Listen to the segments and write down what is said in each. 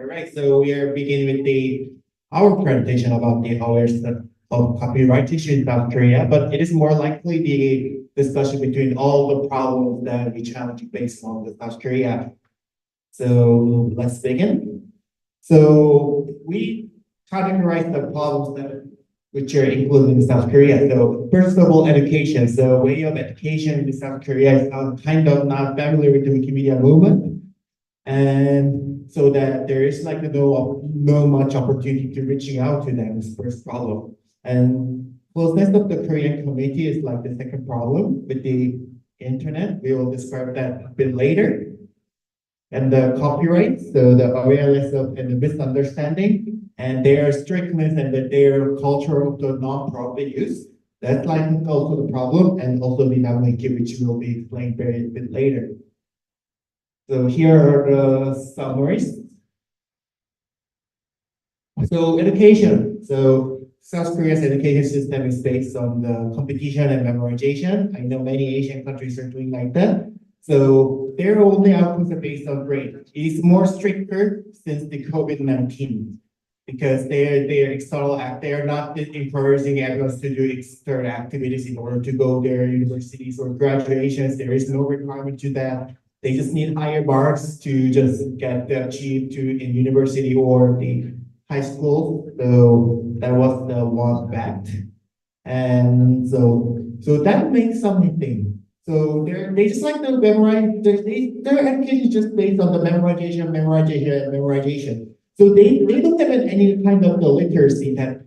All right, so we are beginning with the our presentation about the awareness of copyright issue in South Korea, but it is more likely the discussion between all the problems that we challenge based on the South Korea. So let's begin. So we categorize the problems that which are included in South Korea. So first of all, education. So way of education in South Korea is kind of not familiar with the Wikimedia movement, and so that there is like no much opportunity to reaching out to them is first problem. And closeness of the Korean community is like the second problem with the internet. We will describe that a bit later. And the copyright, so the awareness of and the misunderstanding and their strictness and their culture of the non-profit use. That's like also the problem, and also the dynamic which will be explained very bit later. So here are the summaries. So education. So South Korea's education system is based on the competition and memorization. I know many Asian countries are doing like that. So their only outcomes are based on grade. It is more stricter since the COVID-19 because they're external act. They are not encouraging everyone to do external activities in order to go their universities or graduations. There is no requirement to that. They just need higher marks to just get the achieve to in university or the high school. So that was the one fact. And so that makes something. So they just like to memorize. Their education is just based on the memorization. So they don't have any kind of the literacy that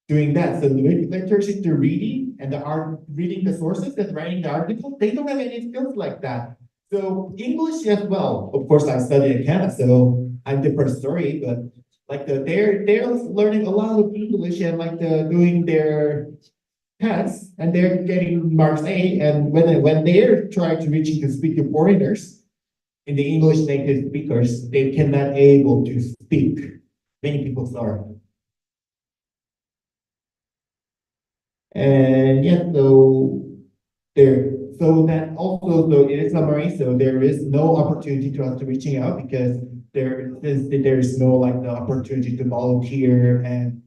doing that. So the literacy to reading and the art reading the sources and writing the article, they don't have any skills like that. So English as well. Of course, I studied in Canada, so I'm different story. But like they're learning a lot of English and like doing their tests, and they're getting marks A. And when they're trying to reach to speak to foreigners in the English native speakers, they cannot able to speak. Many people are. And yeah, so that also so in summary, so there is no opportunity to us to reaching out because there is no like the opportunity to volunteer, and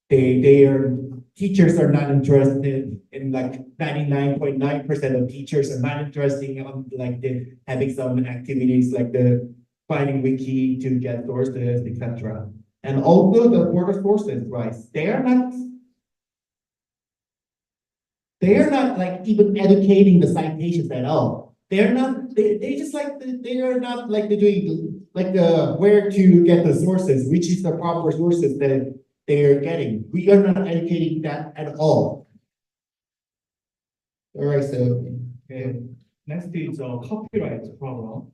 their teachers are not interested in like 99.9% of teachers are not interested in like the having some activities like the finding wiki to get sources, etc. And also for the sources, right? They're not like even educating the citations at all. They're not. They just like they are not like they're doing like the where to get the sources, which is the proper sources that they are getting. We are not educating that at all. All right. So Okay. Next is a copyright problem.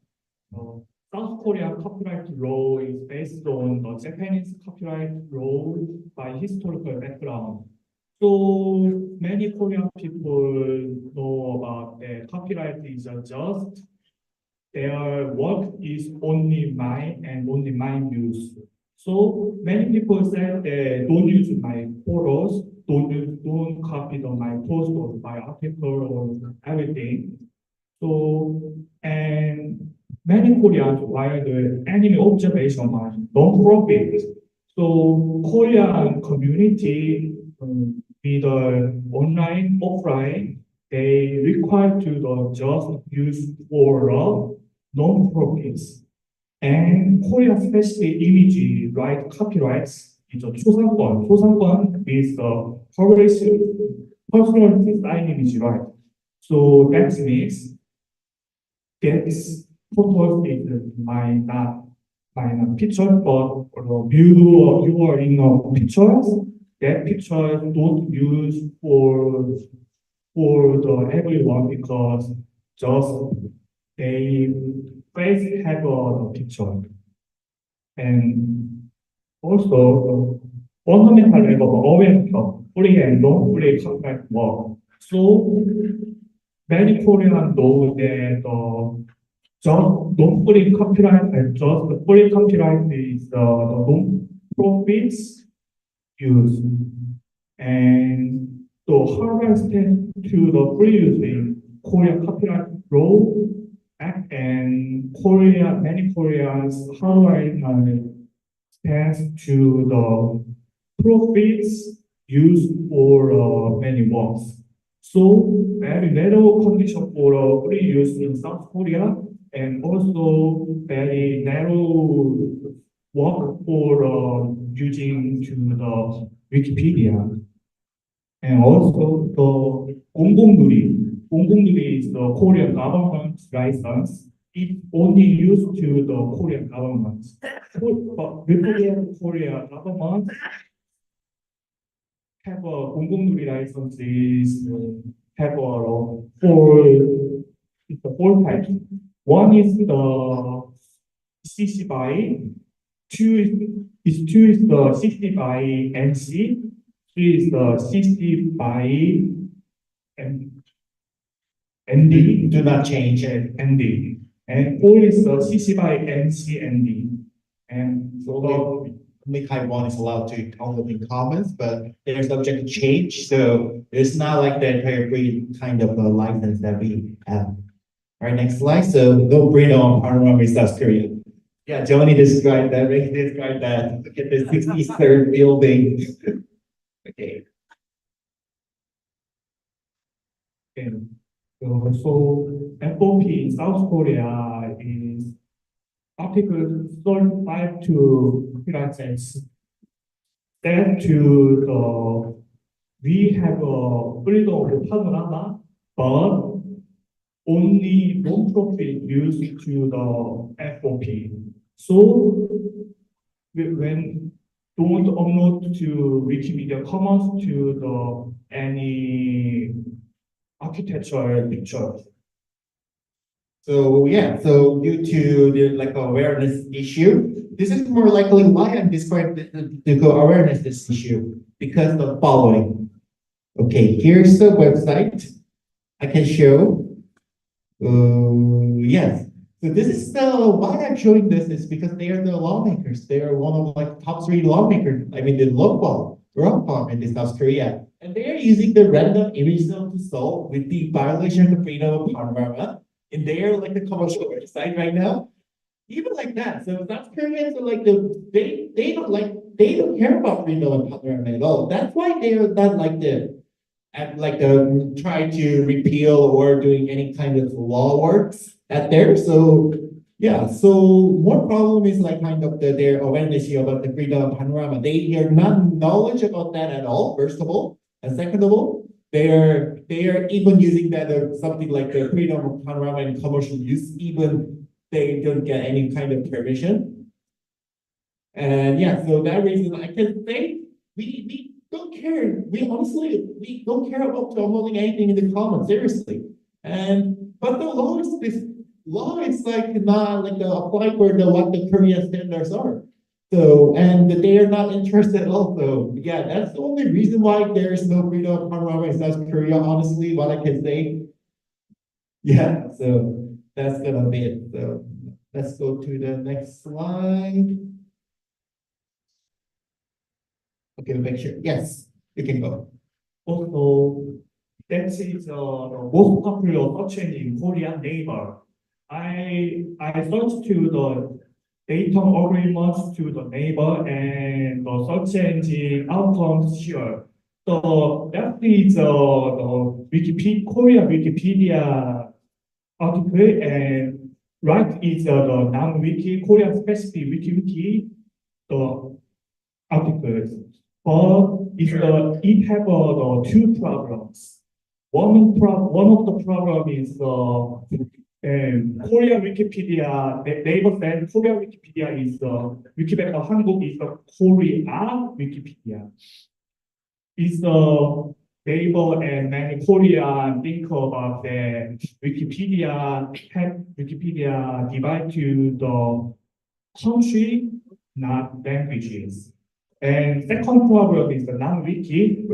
Uh, South Korea copyright law is based on the Japanese copyright law by historical background. So many Korean people know about that copyright is just their work is only mine and only mine use. So many people said that don't use my photos, don't copy my post or my article or everything. So and many Koreans while the anime observation are non-profit. So Korean community be the online, offline, they require to the just use for non-profits. And Korea specific image right copyrights is a 초상권. 초상권 is the personal design image right. So that means that photo is my picture, but you are in a pictures. That picture don't use for the everyone because just they face have a picture. And also the fundamental level of awareness of free and non-free copyright work. So many Koreans know that just non-free copyright and just the free copyright is the non-profits use. And the hardware step to the free use in Korean copyright law and Korea, many Koreans, hardware tends to the profits used for many works. So very narrow condition for free use in South Korea, and also very narrow work for using to the Wikipedia. And also the 공공누리. 공공누리 is the Korean government license. It only used to the Korean government. But before Korea government have a 공공누리 licenses, have a it's the four types. One is the CC by, two is the CC by NC, three is the CC by ND. Do not change it. ND. And four is the CC by NC ND. And So only Taiwan is allowed to download in comments, but they're subject to change. So it's not like the entire breed kind of a license that we have. All right, next slide. So no breed on Panorama in South Korea. Yeah, Joni described that. Rick described that. Look at the 63rd building. Okay. And so FOP in South Korea is Article 35 to copyright says that to the we have a freedom of panorama, but only non-profit used to the FOP. So when don't upload to Wikimedia Commons to the any architectural picture. So yeah, so due to the like awareness issue, this is more likely why I'm describing the awareness this issue because of the following. Okay, here's the website I can show. Yes. So this is the why I'm showing this is because they are the lawmakers. They are one of like top 3 lawmakers. I mean the local in South Korea, and they are using the random image zone to solve with the violation of the freedom of panorama. And they're like the commercial website right now. Even like that. So South Koreans are like they don't care about freedom of panorama at all. That's why they're not like the try to repeal or doing any kind of law works at there. So yeah, so one problem is like kind of their awareness about the freedom of panorama. They are not knowledge about that at all, first of all. And second of all, they are even using that something like the freedom of panorama and commercial use, even they don't get any kind of permission. And yeah, so that reason I can say we don't care. We don't care about downloading anything in the comments, seriously. But the law is like not like apply for what the Korean standards are. So, and they are not interested also. Yeah, that's the only reason why there is no freedom of panorama in South Korea, honestly, what I can say. Yeah, so that's gonna be it. So let's go to the next slide. Okay, make sure. Yes, you can go. Also, that is the most popular search engine in Korea, Naver. I searched to the data agreements to the Naver and the search engine outcomes here. So that is the Wikipedia, Korea Wikipedia article, and right is the non-wiki, Korean specific wiki, the articles. But it have the 2 problems. One of the problem is Korea Wikipedia, Naver said Korea Wikipedia is Wikipedia 한국 is the Korea Wikipedia. Is the Naver and many Korean think about the Wikipedia divide to the country, not languages. And second problem is the non-wiki,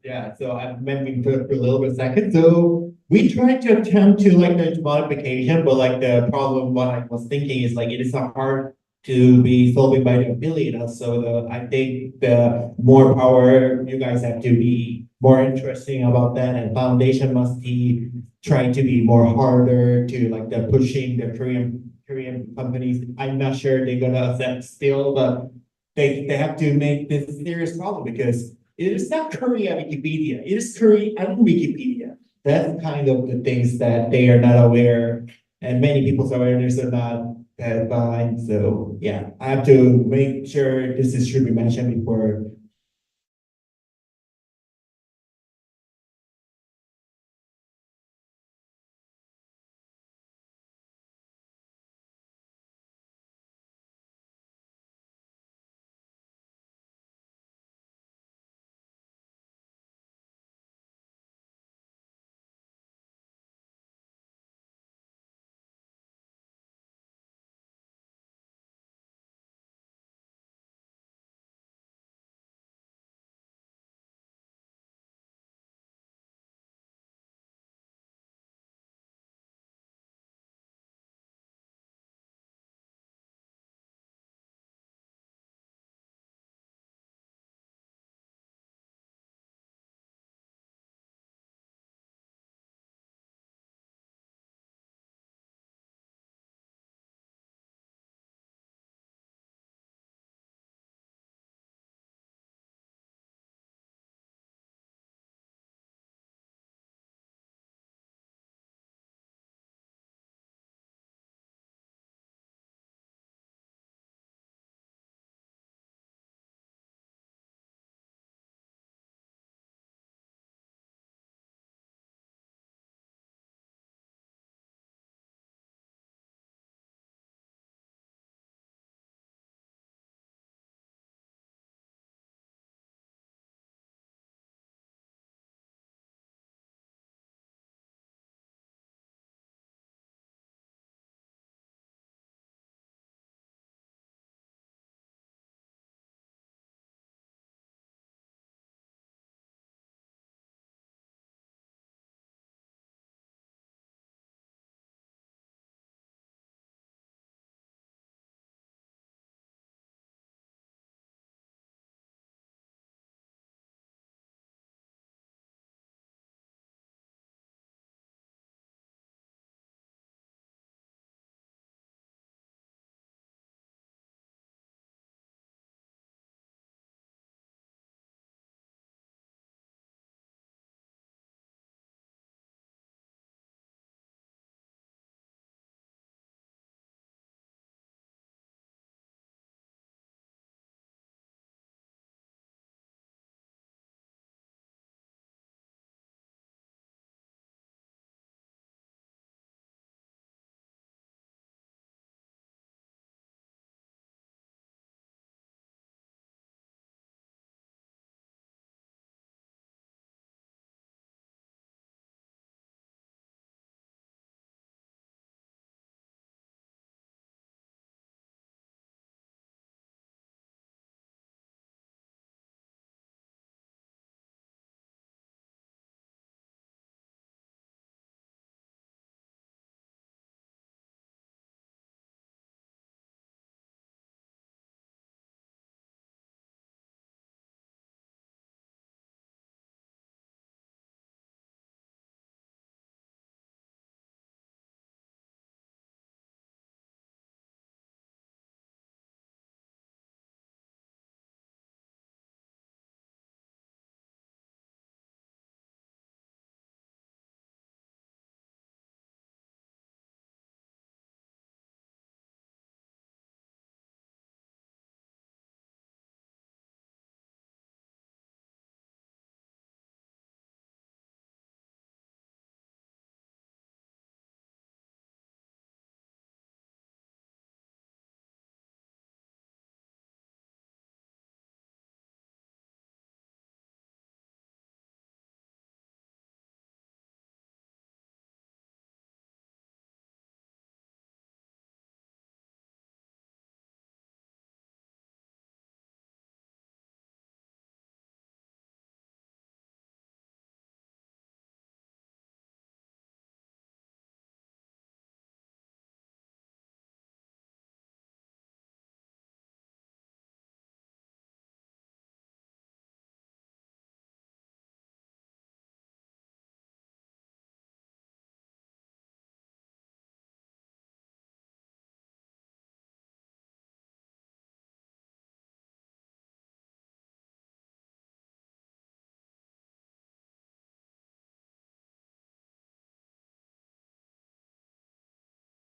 Yeah, so I'm maybe for a little bit second. So we tried to attempt to like the modification, but like the problem what I was thinking is like it is hard to be solved by the affiliate. So I think the more power you guys have to be more interesting about that, and foundation must be trying to be more harder to like they're pushing the Korean companies. I'm not sure they're gonna accept still, but they have to make this serious problem because it is not Korea Wikipedia, it is Korean Wikipedia. That's kind of the things that they are not aware, and many people's awareness are not that fine. So yeah, I have to make sure this is should be mentioned before